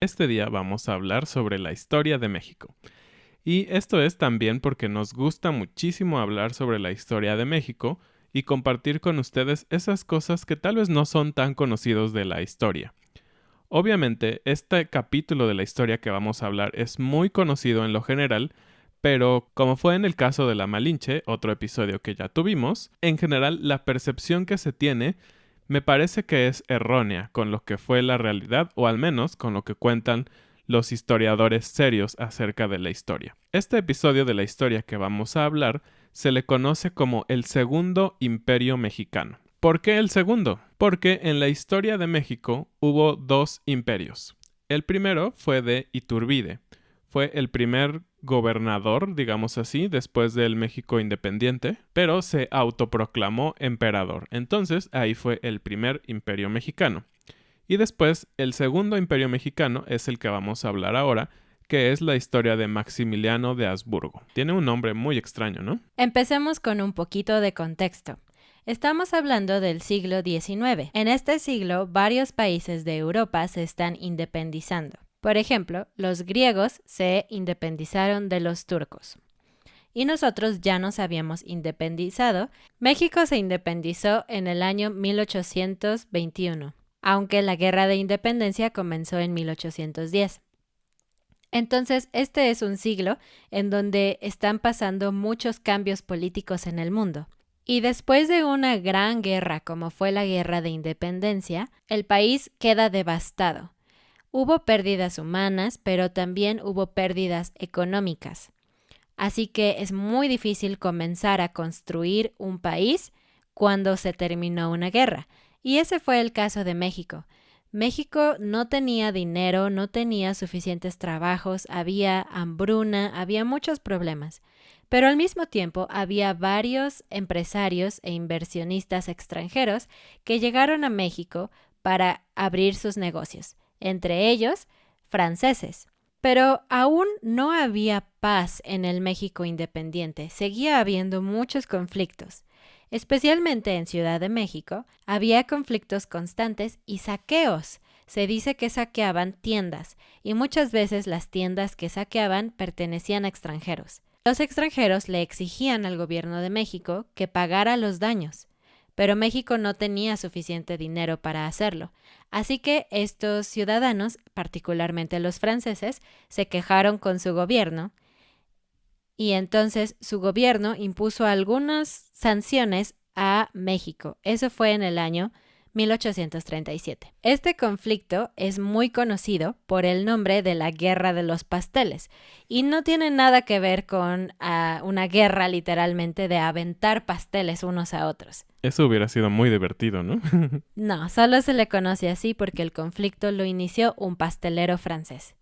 Este día vamos a hablar sobre la historia de México. Y esto es también porque nos gusta muchísimo hablar sobre la historia de México y compartir con ustedes esas cosas que tal vez no son tan conocidos de la historia. Obviamente, este capítulo de la historia que vamos a hablar es muy conocido en lo general, pero como fue en el caso de la Malinche, otro episodio que ya tuvimos, en general la percepción que se tiene me parece que es errónea con lo que fue la realidad, o al menos con lo que cuentan los historiadores serios acerca de la historia. Este episodio de la historia que vamos a hablar se le conoce como el Segundo Imperio Mexicano. ¿Por qué el segundo? Porque en la historia de México hubo dos imperios. El primero fue de Iturbide. Fue el primer gobernador, digamos así, después del México independiente, pero se autoproclamó emperador. Entonces ahí fue el primer imperio mexicano. Y después el segundo imperio mexicano es el que vamos a hablar ahora, que es la historia de Maximiliano de Habsburgo. Tiene un nombre muy extraño, ¿no? Empecemos con un poquito de contexto. Estamos hablando del siglo XIX. En este siglo, varios países de Europa se están independizando. Por ejemplo, los griegos se independizaron de los turcos. Y nosotros ya nos habíamos independizado. México se independizó en el año 1821, aunque la Guerra de Independencia comenzó en 1810. Entonces, este es un siglo en donde están pasando muchos cambios políticos en el mundo. Y después de una gran guerra como fue la Guerra de Independencia, el país queda devastado. Hubo pérdidas humanas, pero también hubo pérdidas económicas. Así que es muy difícil comenzar a construir un país cuando se terminó una guerra. Y ese fue el caso de México. México no tenía dinero, no tenía suficientes trabajos, había hambruna, había muchos problemas. Pero al mismo tiempo había varios empresarios e inversionistas extranjeros que llegaron a México para abrir sus negocios, entre ellos franceses. Pero aún no había paz en el México independiente, seguía habiendo muchos conflictos. Especialmente en Ciudad de México, había conflictos constantes y saqueos. Se dice que saqueaban tiendas, y muchas veces las tiendas que saqueaban pertenecían a extranjeros. Los extranjeros le exigían al gobierno de México que pagara los daños, pero México no tenía suficiente dinero para hacerlo. Así que estos ciudadanos, particularmente los franceses, se quejaron con su gobierno y entonces su gobierno impuso algunas sanciones a México. Eso fue en el año 1837. Este conflicto es muy conocido por el nombre de la Guerra de los Pasteles y no tiene nada que ver con una guerra literalmente de aventar pasteles unos a otros. Eso hubiera sido muy divertido, ¿no? No, solo se le conoce así porque el conflicto lo inició un pastelero francés.